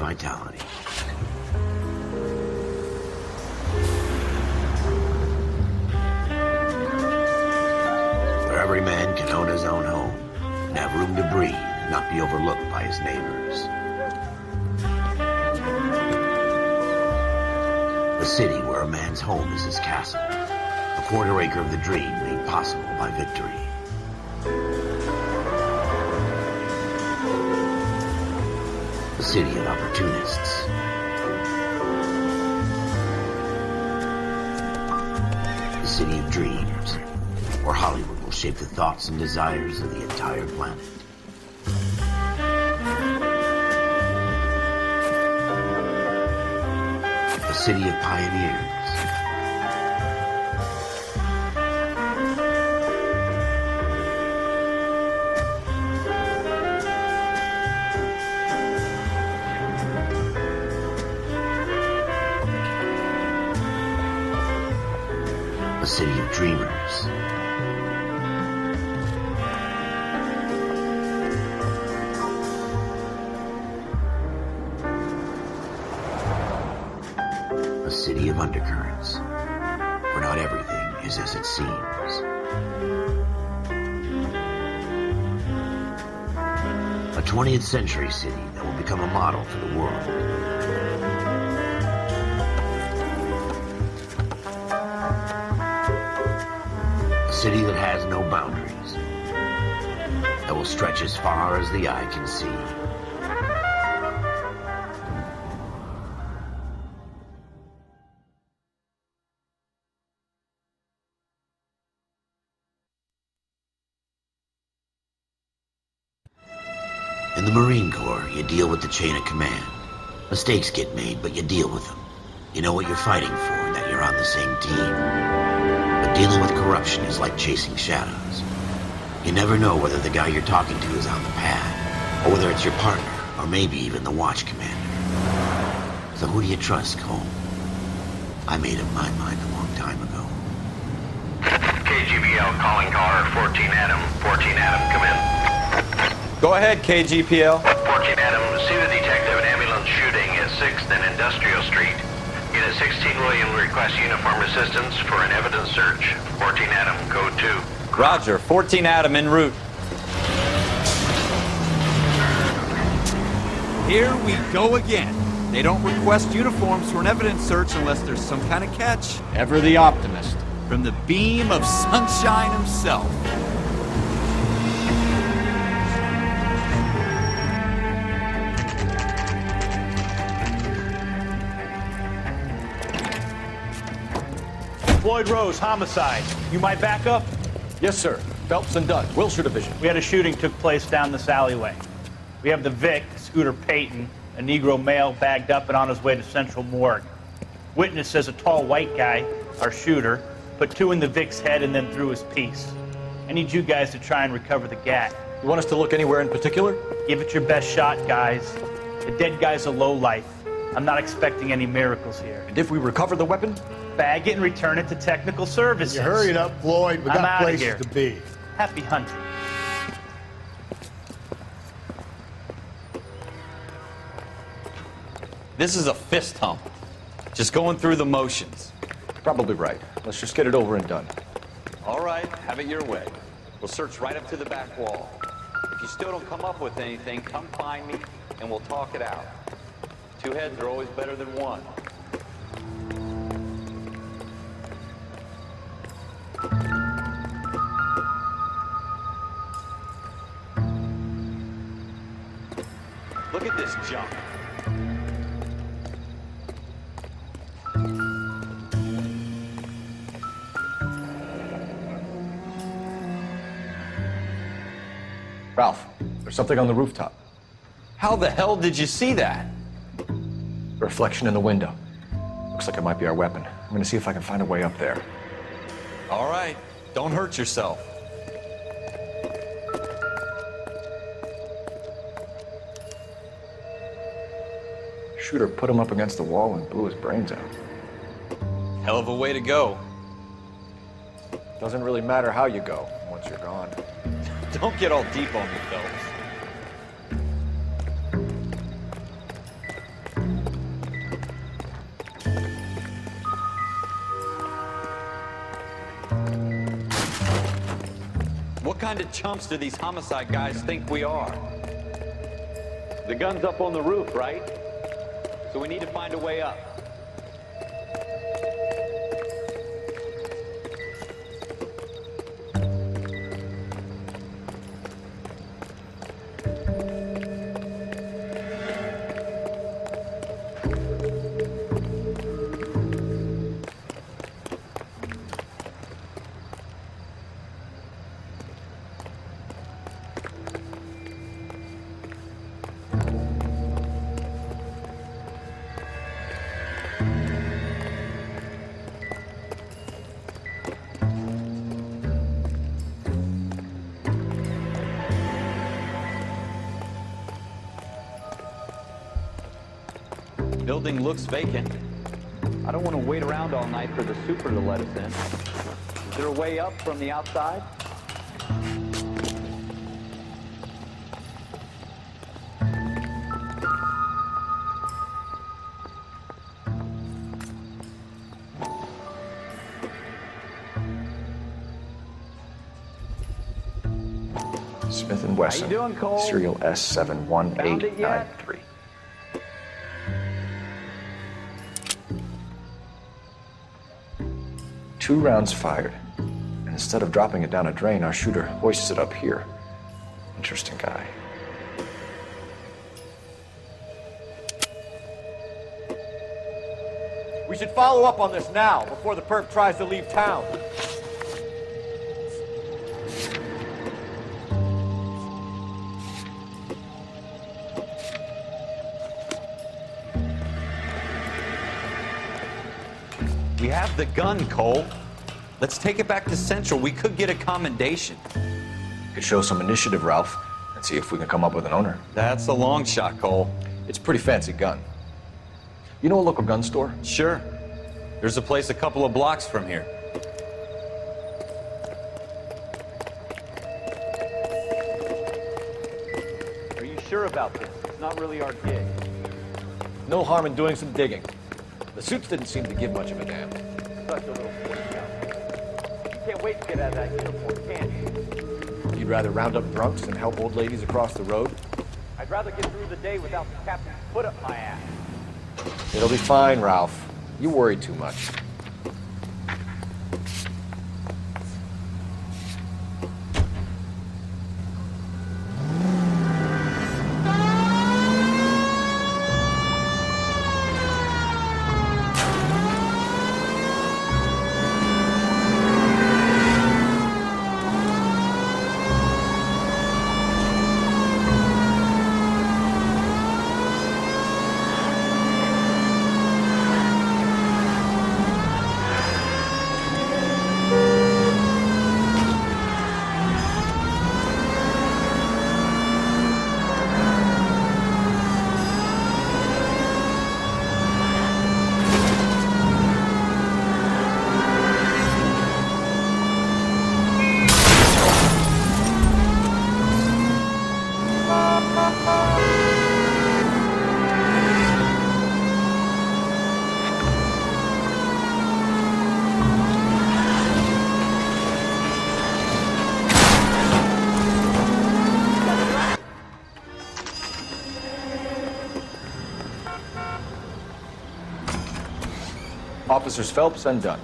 vitality. Where every man can own his own home and have room to breathe and not be overlooked by his neighbors. A city where a man's home is his castle. A quarter acre of the dream made possible by victory. A city of opportunists. A city of dreams, where Hollywood will shape the thoughts and desires of the entire planet. A city of pioneers. A city of dreamers. A city of undercurrents, where not everything is as it seems. A 20th century city that will become a model for the world. A city that has no boundaries, that will stretch as far as the eye can see. In the Marine Corps, you deal with the chain of command. Mistakes get made, but you deal with them. You know what you're fighting for, and that you're on the same team. But dealing with corruption is like chasing shadows. You never know whether the guy you're talking to is on the pad, or whether it's your partner, or maybe even the watch commander. So who do you trust, Cole? I made up my mind a long time ago. KGBL calling caller 14 Adam. 14 Adam, come in. Go ahead, KGPL. 14 Adam, see the detective, an ambulance shooting at 6th and Industrial Street. Unit 16 William requests uniform assistance for an evidence search. 14 Adam, code 2. Roger, 14 Adam en route. Here we go again. They don't request uniforms for an evidence search unless there's some kind of catch. Ever the optimist. From the beam of sunshine himself. Floyd Rose, homicide. You might back up? Yes, sir. Phelps and Dunn, Wilshire Division. We had a shooting took place down this alleyway. We have the Vic, Scooter Payton, a Negro male bagged up and on his way to Central Morgue. Witness says a tall white guy, our shooter, put 2 in the Vic's head and then threw his piece. I need you guys to try and recover the gat. You want us to look anywhere in particular? Give it your best shot, guys. The dead guy's a lowlife. I'm not expecting any miracles here. And if we recover the weapon? Bag it and return it to technical services. You hurry up, Floyd. We I'm got outta places here. to be. Happy hunting. This is a fist hump. Just going through the motions. Probably right. Let's just get it over and done. All right, have it your way. We'll search right up to the back wall. If you still don't come up with anything, come find me and we'll talk it out. 2 heads are always better than 1. Look at this junk. Ralph, there's something on the rooftop. How the hell did you see that? A reflection in the window. Looks like it might be our weapon. I'm gonna see if I can find a way up there. All right, don't hurt yourself. Shooter put him up against the wall and blew his brains out. Hell of a way to go. Doesn't really matter how you go once you're gone. Don't get all deep on me, Phelps. What kind of chumps do these homicide guys think we are? The gun's up on the roof, right? So we need to find a way up. Building looks vacant. I don't want to wait around all night for the super to let us in. Is there a way up from the outside? Smith & Wesson. How you doing, Cole? Serial Found it yet? S71893. Two rounds fired. And instead of dropping it down a drain, our shooter hoists it up here. Interesting guy. We should follow up on this now, before the perp tries to leave town. We have the gun, Cole. Let's take it back to Central. We could get a commendation. Could show some initiative, Ralph, and see if we can come up with an owner. That's a long shot, Cole. It's a pretty fancy gun. You know a local gun store? Sure. There's a place a couple of blocks from here. Are you sure about this? It's not really our gig. No harm in doing some digging. The suits didn't seem to give much of a damn. Such a little Boy Scout. You can't wait to get out of that uniform, can you? You'd rather round up drunks than help old ladies across the road? I'd rather get through the day without the captain's foot up my ass. It'll be fine, Ralph. You worry too much. Officers Phelps and Dunn.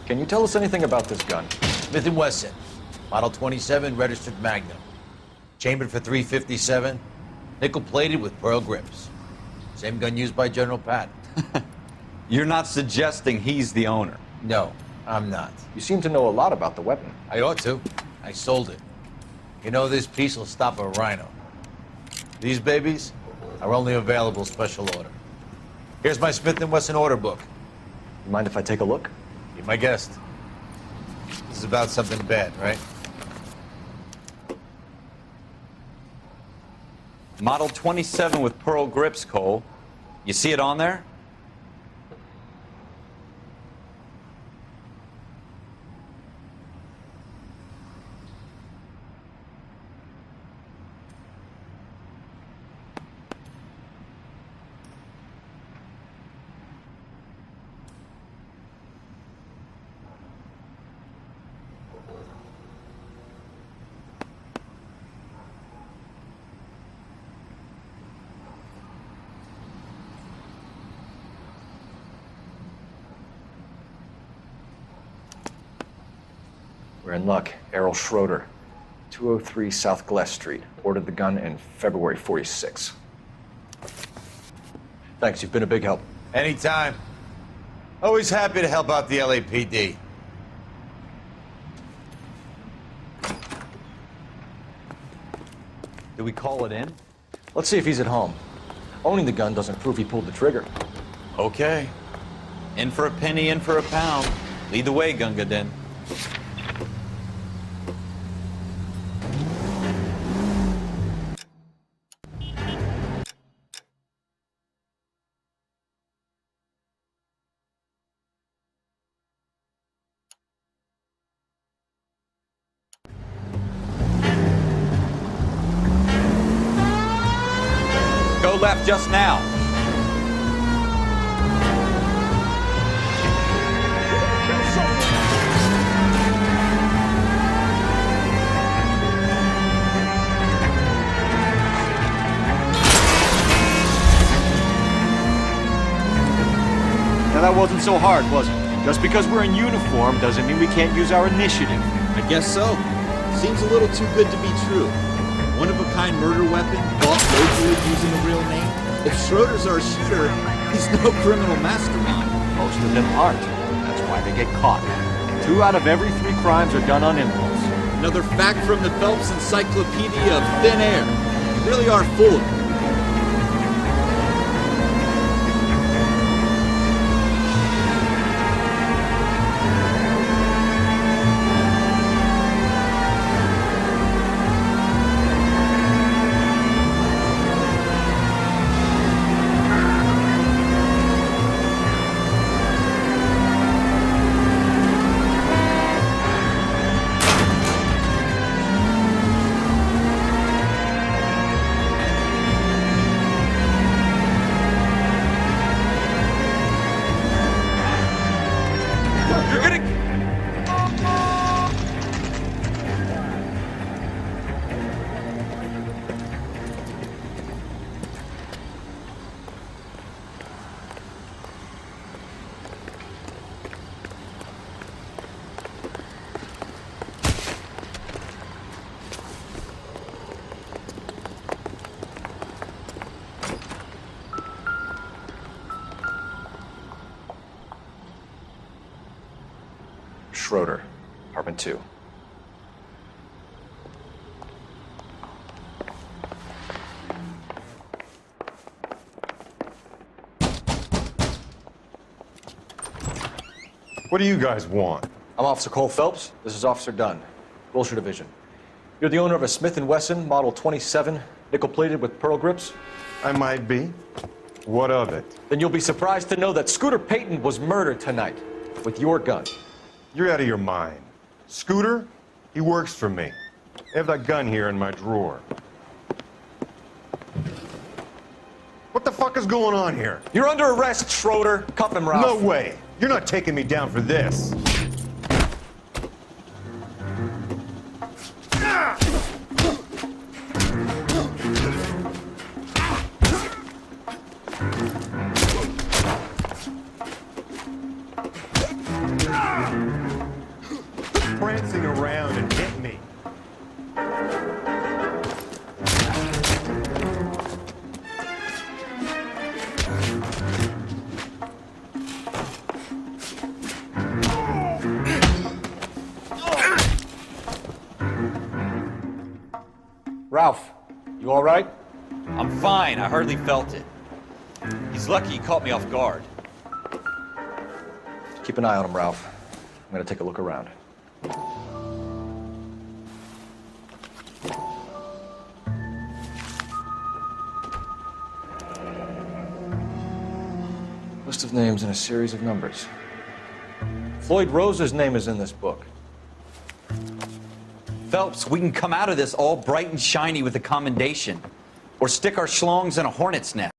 Can you tell us anything about this gun? Smith & Wesson, Model 27, registered Magnum. Chambered for .357, nickel-plated with pearl grips. Same gun used by General Patton. You're not suggesting he's the owner? No, I'm not. You seem to know a lot about the weapon. I ought to. I sold it. You know, this piece will stop a rhino. These babies are only available special order. Here's my Smith & Wesson order book. You mind if I take a look? Be my guest. This is about something bad, right? Model 27 with pearl grips, Cole. You see it on there? We're in luck. Errol Schroeder, 203 South Glass Street. Ordered the gun in February '46. Thanks, you've been a big help. Anytime. Always happy to help out the LAPD. Do we call it in? Let's see if he's at home. Owning the gun doesn't prove he pulled the trigger. Okay. In for a penny, in for a pound. Lead the way, Gunga Din. Go left just now. Now that wasn't so hard, was it? Just because we're in uniform doesn't mean we can't use our initiative. I guess so. Seems a little too good to be true. One-of-a-kind murder weapon, bought locally using a real name. If Schroeder's our shooter, he's no criminal mastermind. Most of them aren't. That's why they get caught. 2 out of every 3 crimes are done on impulse. Another fact from the Phelps Encyclopedia of Thin Air. You really are full of it. Schroeder, apartment 2. What do you guys want? I'm Officer Cole Phelps. This is Officer Dunn, Wilshire Division. You're the owner of a Smith & Wesson Model 27, nickel-plated with pearl grips? I might be. What of it? Then you'll be surprised to know that Scooter Payton was murdered tonight with your gun. You're out of your mind. Scooter? He works for me. I have that gun here in my drawer. What the fuck is going on here? You're under arrest, Schroeder. Cuff him, Ralph. No way. You're not taking me down for this. Prancing around and hit me. Ralph, you all right? I'm fine. I hardly felt it. He's lucky he caught me off guard. Keep an eye on him, Ralph. I'm gonna take a look around. List of names and a series of numbers. Floyd Rose's name is in this book. Phelps, we can come out of this all bright and shiny with a commendation. Or stick our schlongs in a hornet's nest.